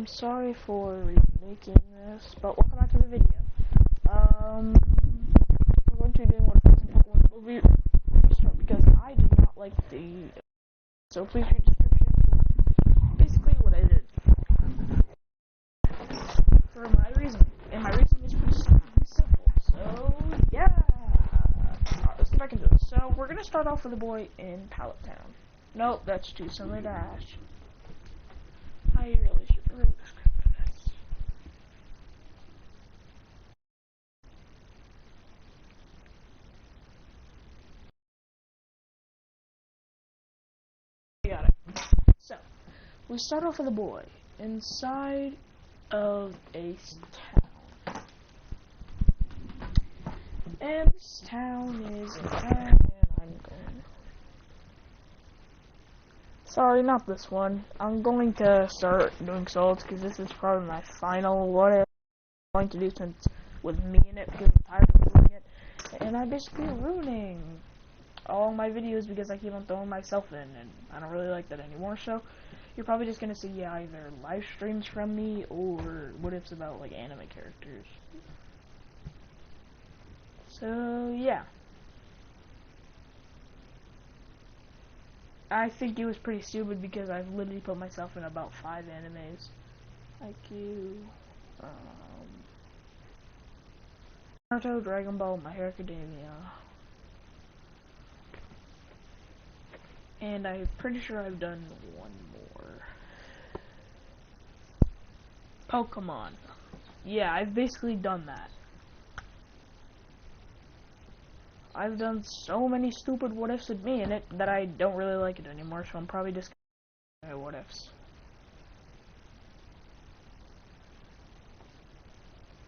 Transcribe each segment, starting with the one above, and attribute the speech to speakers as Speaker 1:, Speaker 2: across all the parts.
Speaker 1: I'm sorry for remaking this, but welcome back to the video. We're going to be doing one movie restart because I did not like the. So please read the description for basically what I did. For my reason, and my reason is pretty simple. So yeah, let's get back into it. So we're gonna start off with a boy in Pallet Town. Nope, that's too similar to Ash. I really should read the script for this. I got it. So, we start off with a boy inside of a town. And this town is in town, and I'm going. Sorry, not this one. I'm going to start doing solos because this is probably my final what I'm going to do since with me in it because I'm tired of doing it. And I'm basically ruining all my videos because I keep on throwing myself in, and I don't really like that anymore. So you're probably just gonna see either live streams from me or what ifs about like anime characters. So yeah, I think it was pretty stupid because I've literally put myself in about 5 animes. IQ, Naruto, Dragon Ball, My Hero Academia. And I'm pretty sure I've done one more. Pokemon. Yeah, I've basically done that. I've done so many stupid what ifs with me in it that I don't really like it anymore, so I'm probably just gonna what ifs.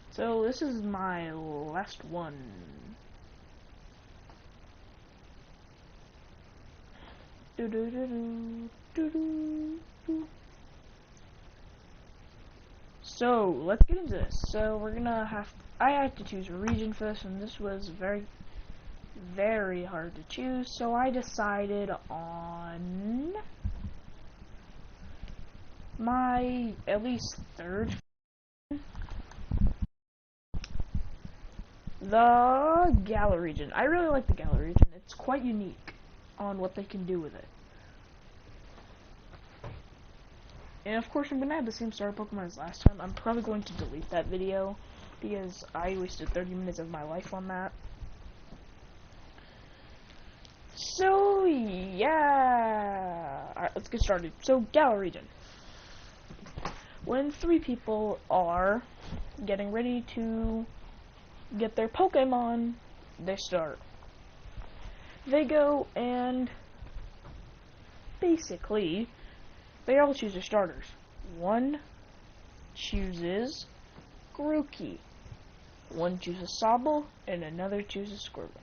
Speaker 1: So this is my last one. So let's get into this. So we're gonna I had to choose a region for this, and this was very hard to choose. So I decided on my at least third, the Gala region. I really like the Gala region. It's quite unique on what they can do with it. And of course, I'm gonna have the same starter Pokemon as last time. I'm probably going to delete that video because I wasted 30 minutes of my life on that. So yeah, alright, let's get started. So Gala region. When 3 people are getting ready to get their Pokemon, they start. They go and basically they all choose their starters. One chooses Grookey, one chooses Sobble, and another chooses Squirtle.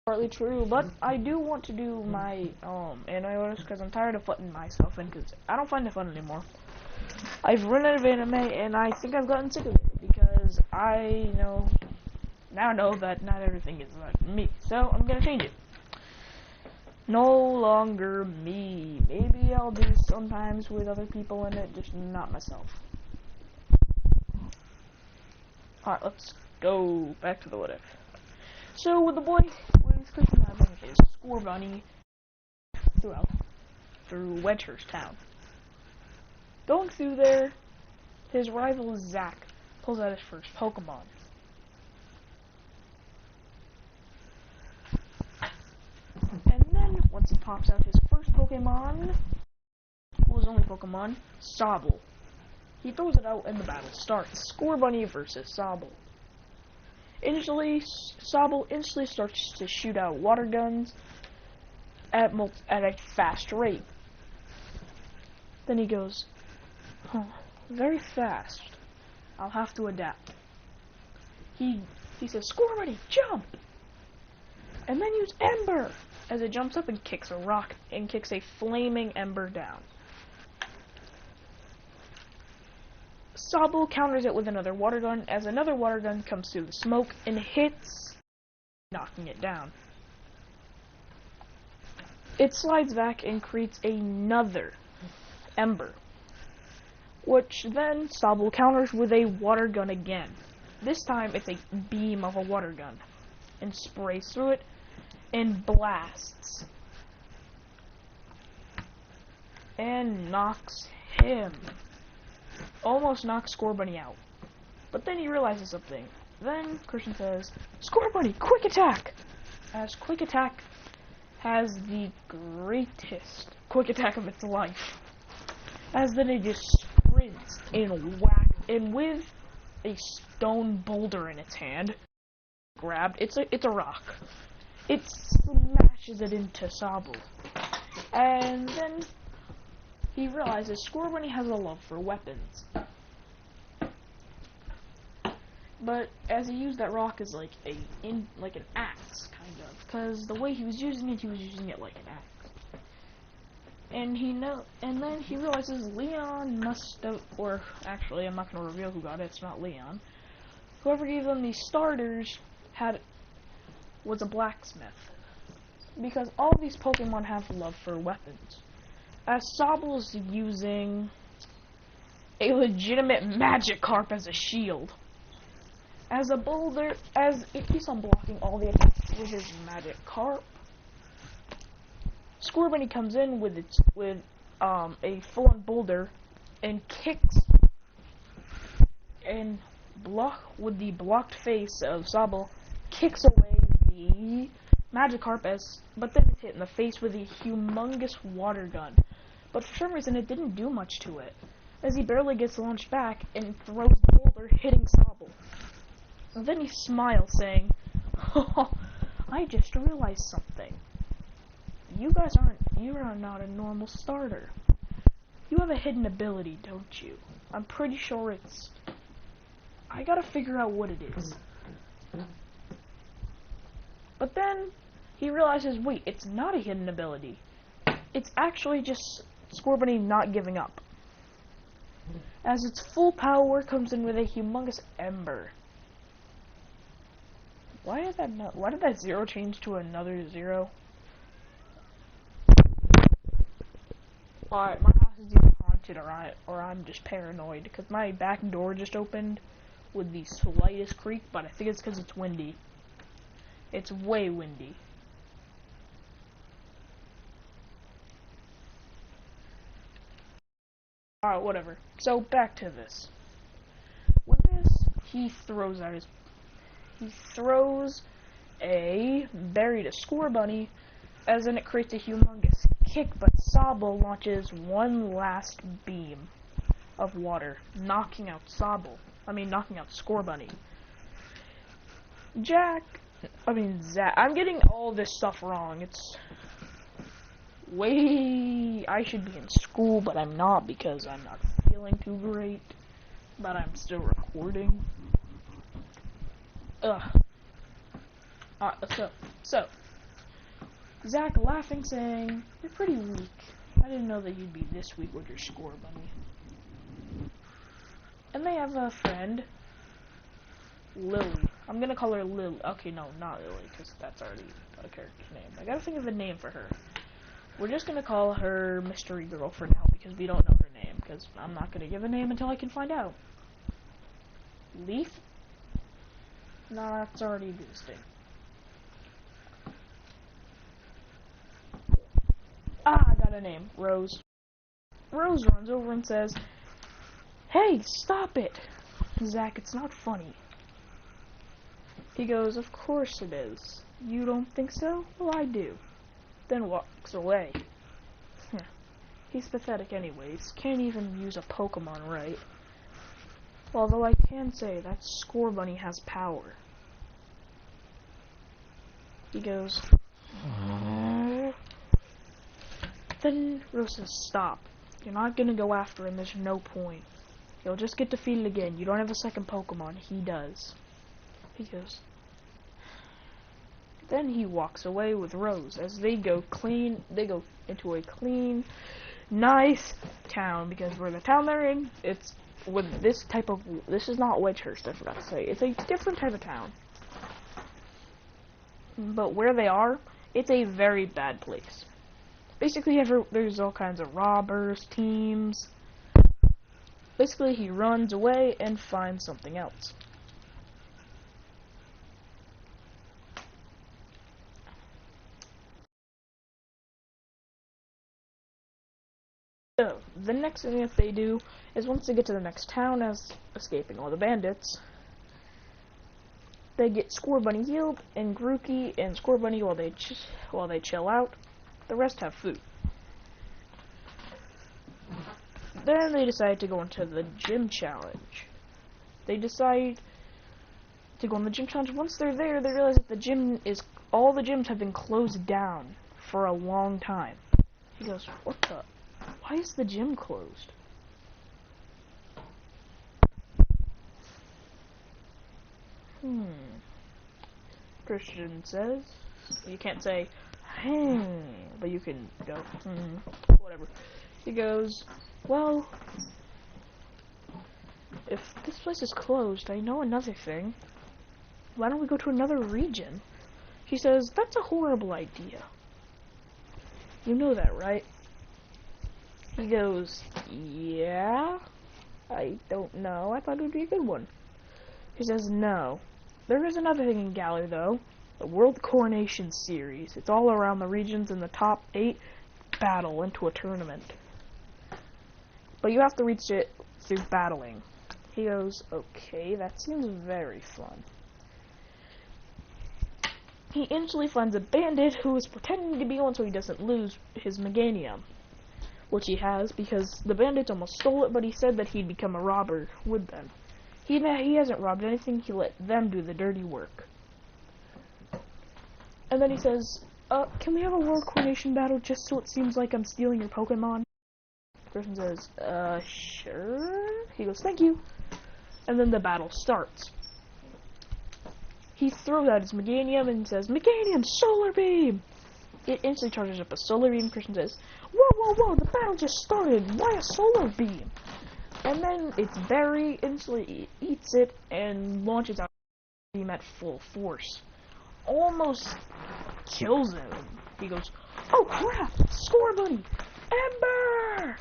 Speaker 1: Partly true, but I do want to do my anime because I'm tired of putting myself in because I don't find it fun anymore. I've run out of anime and I think I've gotten sick of it because I now know that not everything is about me. So I'm gonna change it. No longer me. Maybe I'll do sometimes with other people in it, just not myself. Alright, let's go back to the what if. So with the boy, when he's clicking that his score bunny throughout. through Wedgehurst. Going through there, his rival Zack pulls out his first Pokemon. And then, once he pops out his first Pokemon, was only Pokemon, Sobble. He throws it out and the battle starts. Scorbunny versus Sobble. Sobble instantly starts to shoot out water guns at a fast rate. Then he goes, very fast. I'll have to adapt. He says, Scorbunny, jump! And then use Ember! As it jumps up and kicks a rock and kicks a flaming Ember down. Sobble counters it with another water gun as another water gun comes through the smoke and hits, knocking it down. It slides back and creates another Ember, which then Sobble counters with a water gun again. This time it's a beam of a water gun and sprays through it and blasts and knocks him. Almost knocks Scorbunny out. But then he realizes something. Then Christian says, Scorbunny, quick attack! As quick attack has the greatest quick attack of its life. As then it just sprints and whacks, and with a stone boulder in its hand, grabbed, it's a rock. It smashes it into Sobble. And then he realizes Scorbunny has a love for weapons. But as he used that rock as like an axe, kind of, because the way he was using it like an axe. And then he realizes Leon must have, or actually, I'm not going to reveal who got it. It's not Leon. Whoever gave them these starters was a blacksmith, because all these Pokemon have love for weapons. As Sobble's using a legitimate Magikarp as a shield. As it keeps on blocking all the attacks with his Magikarp, Scorbunny comes in with a full-on boulder and kicks and with the blocked face of Sobble, kicks away the Magikarp but then it's hit in the face with a humongous water gun. But for some reason it didn't do much to it, as he barely gets launched back and throws the boulder, hitting Sobble. And then he smiles, saying, I just realized something. You are not a normal starter. You have a hidden ability, don't you? I'm pretty sure I gotta figure out what it is. But then he realizes, wait, it's not a hidden ability. It's actually just Scorbunny not giving up. As its full power comes in with a humongous Ember. Why did that 0 change to another 0? Alright, my house is either haunted or I'm just paranoid, because my back door just opened with the slightest creak, but I think it's because it's windy. It's way windy. Alright, whatever. So, back to this. With this, he throws a berry to Scorbunny, as in it creates a humongous kick, but Sobble launches one last beam of water, knocking out Scorbunny. Zach, I'm getting all this stuff wrong. I should be in school, but I'm not because I'm not feeling too great, but I'm still recording. Ugh. So, Zach laughing, saying, you're pretty weak. I didn't know that you'd be this weak with your Scorbunny. And they have a friend, Lily. I'm gonna call her Lily. Okay, no, not Lily, because that's already a character's name. I gotta think of a name for her. We're just gonna call her Mystery Girl for now, because we don't know her name, because I'm not gonna give a name until I can find out. Leaf? No, that's already existing. I got her name, Rose. Rose runs over and says, "Hey, stop it! Zach, it's not funny." He goes, "Of course it is. You don't think so? Well, I do." Then walks away. He's pathetic anyways. Can't even use a Pokemon right. Although I can say that Score Bunny has power. He goes, Then Rose says, "Stop. You're not gonna go after him, there's no point. You'll just get defeated again. You don't have a second Pokemon. He does." He goes. Then he walks away with Rose as they go into a clean, nice town, because where the town they're in, it's with this is not Wedgehurst, I forgot to say. It's a different type of town. But where they are, it's a very bad place. Basically, there's all kinds of robbers, teams. Basically, he runs away and finds something else. So, the next thing that they do is once they get to the next town as escaping all the bandits, they get Score Bunny healed, and Grookey and Score Bunny, while they chill out, the rest have food. Then they decide to go into the gym challenge. They decide to go on the gym challenge. Once they're there, they realize that all the gyms have been closed down for a long time. He goes, "What the? Why is the gym closed?" Christian says, you can't say, but you can go, whatever. He goes, "Well, if this place is closed, I know another thing. Why don't we go to another region?" She says, "That's a horrible idea. You know that, right?" He goes, "Yeah, I don't know. I thought it would be a good one." She says, "No. There is another thing in Galar, though. The World Coronation Series. It's all around the regions, and the top 8 battle into a tournament. But you have to reach it through battling." He goes, "Okay, that seems very fun." He instantly finds a bandit who is pretending to be one so he doesn't lose his Meganium, which he has because the bandits almost stole it, but he said that he'd become a robber with them. He hasn't robbed anything, he let them do the dirty work. And then he says, "Can we have a World Coronation battle just so it seems like I'm stealing your Pokemon?" The person says, "Sure." He goes, "Thank you." And then the battle starts. He throws out his Meganium and says, "Meganium, Solar Beam!" It instantly charges up a Solar Beam. Christian says, Whoa, the battle just started. Why a Solar Beam?" And then its berry instantly eats it and launches out a beam at full force. Almost kills him. He goes, "Oh crap! Score Bunny! Ember!"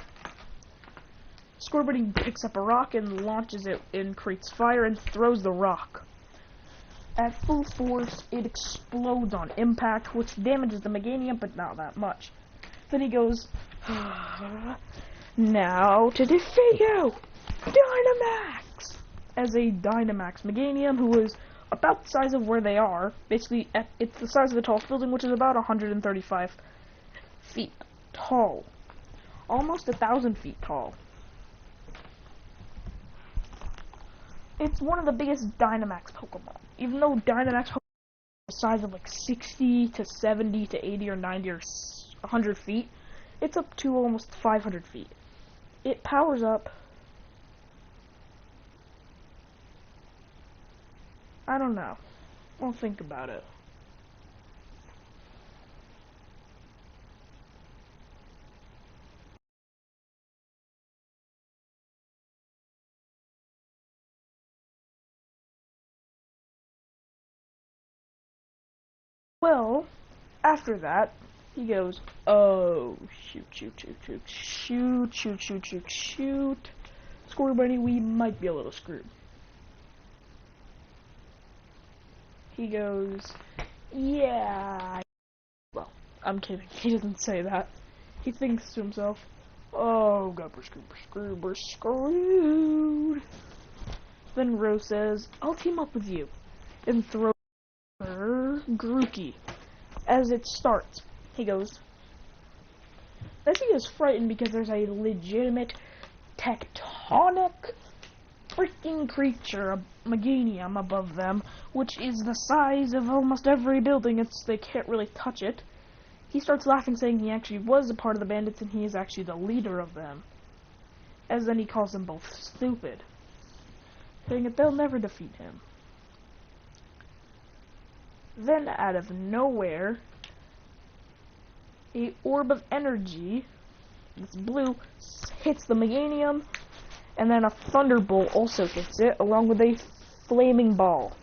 Speaker 1: Score Bunny picks up a rock and launches it and creates fire and throws the rock. At full force, it explodes on impact, which damages the Meganium, but not that much. Then he goes, "Now to defeat you, Dynamax!" As a Dynamax Meganium, who is about the size of where they are, basically, it's the size of the tallest building, which is about 135 feet tall. Almost 1,000 feet tall. It's one of the biggest Dynamax Pokemon. Even though Dynamax Pokemon are the size of like 60 to 70 to 80 or 90 or 100 feet, it's up to almost 500 feet. It powers up. I don't know. I'll think about it. Well, after that, he goes, "Oh, shoot. Score Bunny, we might be a little screwed." He goes, "Yeah." Well, I'm kidding. He doesn't say that. He thinks to himself, oh, we're screwed. Then Rose says, I'll team up with you, and throws her Grookey. As it starts, he goes, as he is frightened because there's a legitimate tectonic freaking creature, a Meganium, above them, which is the size of almost every building. They can't really touch it. He starts laughing, saying he actually was a part of the bandits and he is actually the leader of them. As then he calls them both stupid, saying that they'll never defeat him. Then, out of nowhere, a orb of energy, this blue, hits the Meganium, and then a thunderbolt also hits it, along with a flaming ball.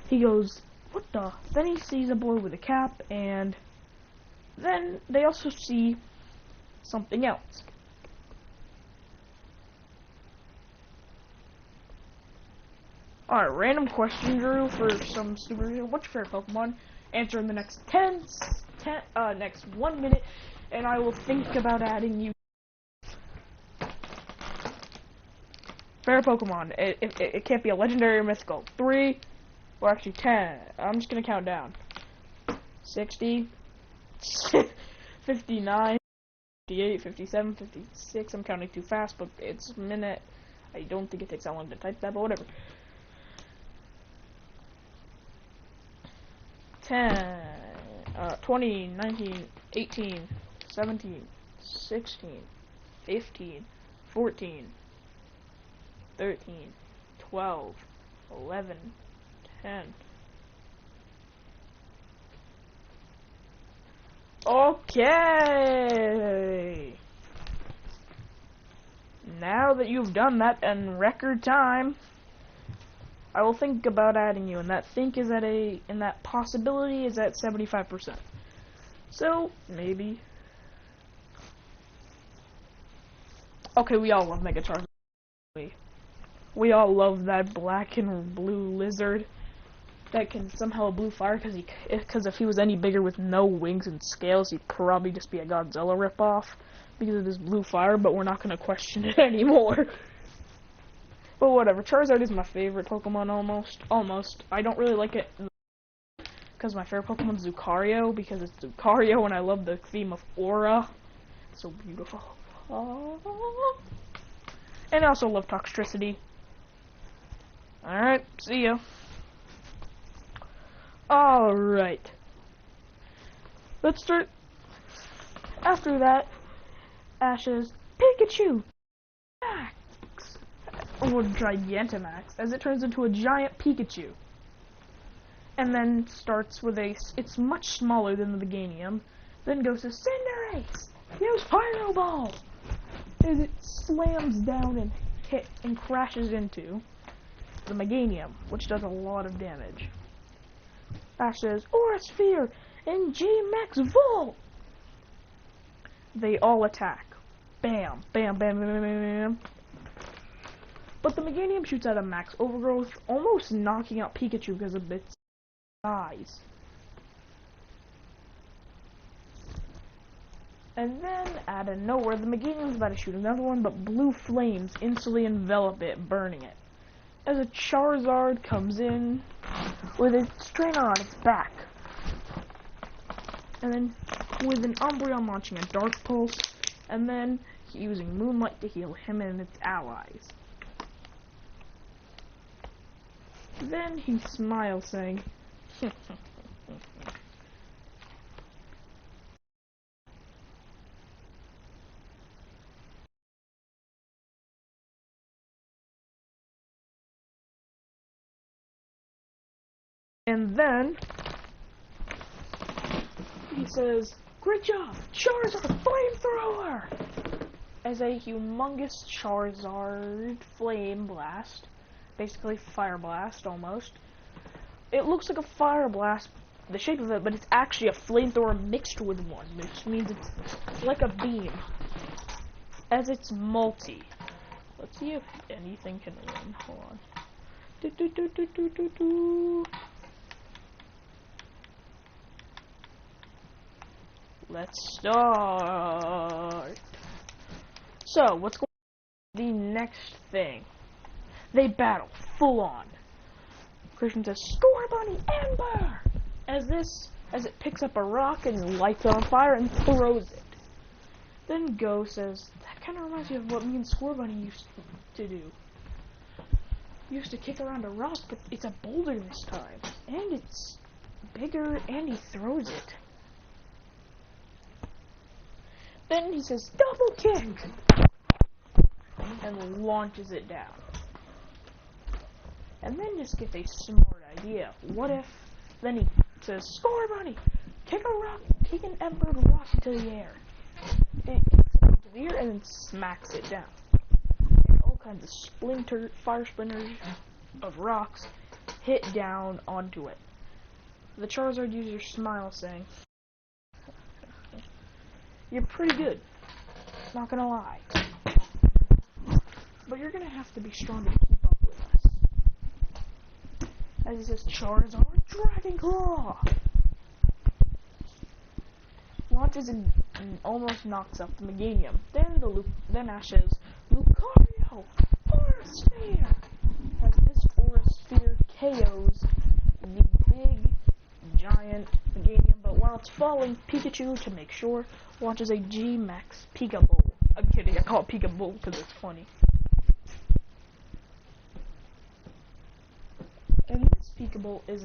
Speaker 1: He goes, what the? Then he sees a boy with a cap, and then they also see something else. Alright, random question, Drew, for some super. What's your favorite Pokemon? Answer in the next next 1 minute, and I will think about adding you. Favorite Pokemon. It can't be a legendary or mythical. 3, or actually 10. I'm just gonna count down. 60, 59, 58, 57, 56. I'm counting too fast, but it's a minute. I don't think it takes that long to type that, but whatever. 10, 20, 19, 18, 17, 16, 15, 14, 13, 12, 11, 10. Okay! Now that you've done that in record time, I will think about adding you, and that think is at and that possibility is at 75%. So, maybe. Okay, we all love Mega Charizard. We all love that black and blue lizard that can somehow blue fire, because if he was any bigger with no wings and scales, he'd probably just be a Godzilla ripoff because of his blue fire, but we're not going to question it anymore. But whatever, Charizard is my favorite Pokemon almost. I don't really like it because my favorite Pokemon is Lucario, because it's Lucario and I love the theme of Aura. It's so beautiful. And I also love Toxtricity. Alright, see ya. Alright. Let's start. After that, Ash's Pikachu Max, or Gigantamax, as it turns into a giant Pikachu. And then starts with it's much smaller than the Meganium. Then goes to Cinderace! Use Pyro Ball! As it slams down and crashes into the Meganium, which does a lot of damage. Ash says, Aura Sphere and G-Max Volt! They all attack. Bam, bam, bam, bam, bam, bam. But the Meganium shoots out a max overgrowth, almost knocking out Pikachu because of its size. And then, out of nowhere, the Meganium's about to shoot another one, but blue flames instantly envelop it, burning it. As a Charizard comes in with a trainer on its back. And then, with an Umbreon launching a Dark Pulse, and then using Moonlight to heal him and its allies. Then he smiles, saying, and then he says, great job, Charizard Flamethrower! As a humongous Charizard Flame Blast, basically Fire Blast almost. It looks like a Fire Blast, the shape of it, but it's actually a flamethrower mixed with one, which means it's like a beam. As it's multi. Let's see if anything can win. Hold on. let's start. So, what's going on? The next thing. They battle, full on. Christian says, "Score, Bunny, Ember!" As it picks up a rock and lights it on fire and throws it. Then Go says, "That kind of reminds me of what me and Score Bunny used to do. We used to kick around a rock, but it's a boulder this time. And it's bigger, and he throws it." Then he says, "Double kick!" and launches it down. And then just gets a smart idea. What if, then he says, "Score, Bunny! Kick an ember rock into the air." It kicks it into the air and then smacks it down. And all kinds of fire splinters of rocks hit down onto it. The Charizard user smiles, saying, "You're pretty good, not gonna lie. But you're gonna have to be strong to keep up with us." As he says, "Charizard, Dragon Claw!" Launches and almost knocks out the Meganium. Then Ash says, "Lucario, Aura Sphere!" As this Aura Sphere KOs the big, giant Meganium, but while it's falling, Pikachu, to make sure, launches a G-Max Pikabowl. I'm kidding, I call it Pikabowl because it's funny. And this Pikabowl is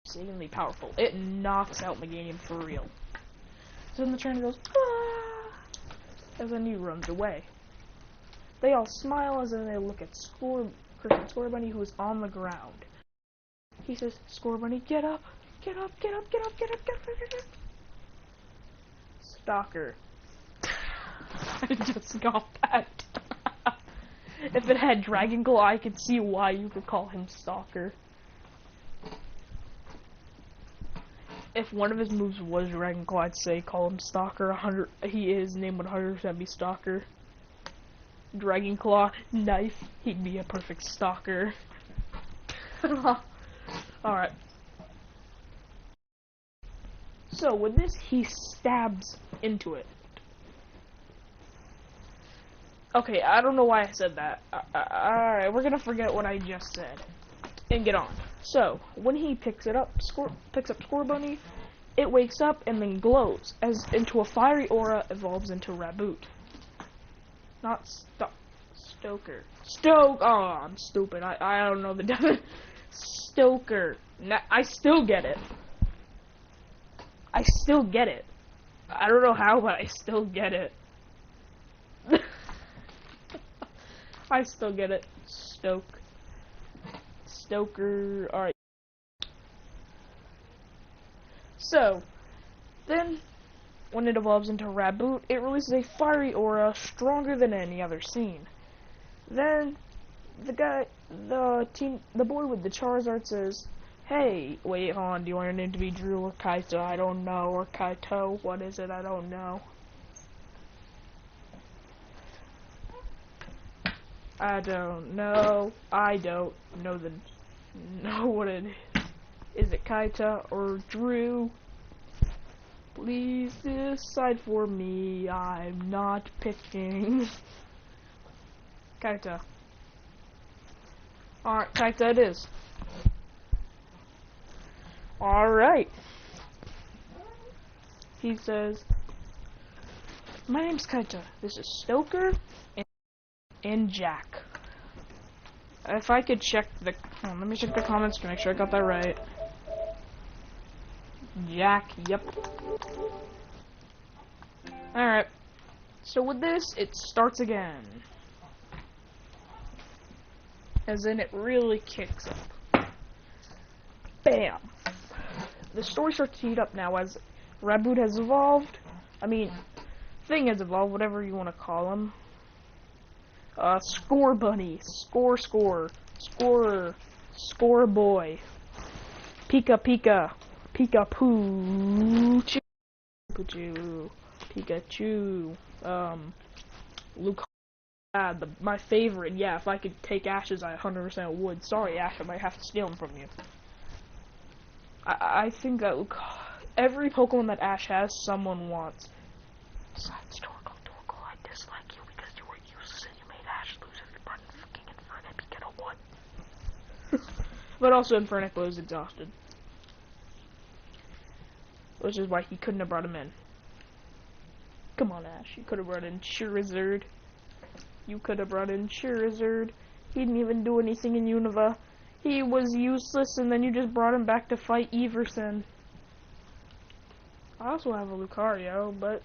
Speaker 1: insanely powerful. It knocks out Meganium for real. So then the trainer goes, "Ah!" as then he runs away. They all smile as then they look at Christian Score Bunny, who is on the ground. He says, "Score Bunny, get up, get up, get up, get up, get up, get up, get up." Stalker. I just got that. If it had Dragon Claw, I could see why you could call him Stalker. If one of his moves was Dragon Claw, I'd say call him Stalker. His name would 100% be Stalker. Dragon Claw, knife, he'd be a perfect Stalker. Alright. So, with this, he stabs into it. Okay, I don't know why I said that. Alright, we're gonna forget what I just said. And get on. So, when he picks up Score Bunny, it wakes up and then glows, as into a fiery aura evolves into Raboot. Not Stoker. Oh, I'm stupid. I don't know the definition. Stoker. I still get it. I still get it. I don't know how, but I still get it. I still get it. Stoker. Alright. So, then, when it evolves into Raboot, it releases a fiery aura stronger than any other seen. Then, the boy with the Charizard says, "Hey, wait, hold on, do you want your name to be Drew or Kaito? I don't know, or Kaito, what is it? I don't know." I don't know what it is. Is it Kaita or Drew? Please decide for me, I'm not picking. Kaita. Alright, Kaita it is. Alright. He says, "My name's Kaita. This is Stoker and Jack." If I could check let me check the comments to make sure I got that right. Jack, yep. Alright. So with this, it starts again. As in, it really kicks up. Bam! The story starts to heat up now as Raboot has evolved. Thing has evolved, whatever you want to call him. Score Bunny, Score Boy, Pika, Pikachu, Luke. My favorite. Yeah, if I could take Ash's, I 100% would. Sorry, Ash, I might have to steal him from you. I think that every Pokemon that Ash has, someone wants. Besides Torkoal, I dislike you because you were useless and you made Ash lose every button fucking Infernape and get a 1. But also Infernape was exhausted. Which is why he couldn't have brought him in. Come on, Ash. You could have brought in Charizard. You could have brought in Charizard. He didn't even do anything in Unova. He was useless, and then you just brought him back to fight Everson. I also have a Lucario, but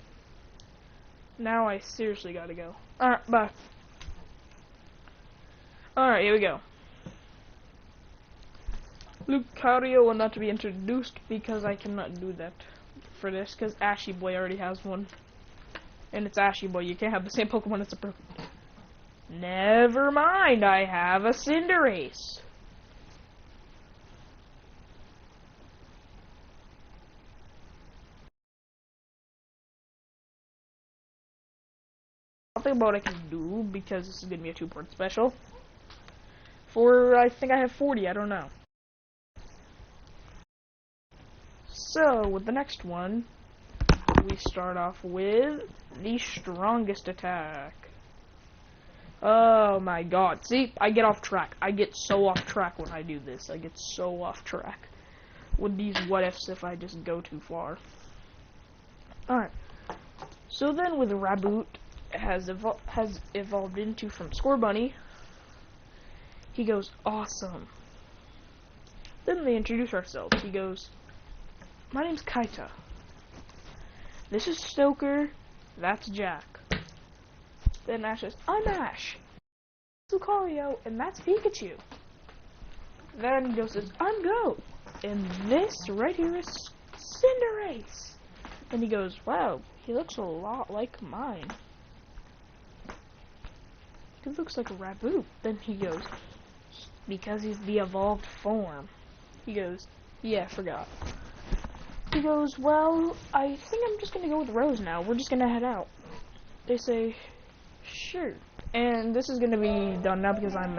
Speaker 1: now I seriously gotta go. Alright, bye. Alright, here we go. Lucario will not be introduced because I cannot do that for this, because Ashy Boy already has one. And it's Ashy Boy. You can't have the same Pokemon as a Never mind, I have a Cinderace. I'll think about what I can do, because this is going to be a 2-part special. I think I have 40, I don't know. So, with the next one, we start off with the strongest attack. Oh my god. See, I get off track. I get so off track when I do this. I get so off track with these what ifs if I just go too far. Alright. So then with Raboot has evolved into from Scorbunny, he goes, awesome. Then they introduce ourselves. He goes, my name's Kaita. This is Stoker. That's Jack. Then Ash says, I'm Ash. Lucario, and that's Pikachu. Then he goes, I'm Go. And this right here is Cinderace. And he goes, wow, he looks a lot like mine. He looks like a Raboot. Then he goes, because he's the evolved form. He goes, yeah, I forgot. He goes, well, I think I'm just gonna go with Rose now. We're just gonna head out. They say, sure. And this is gonna be done now because I'm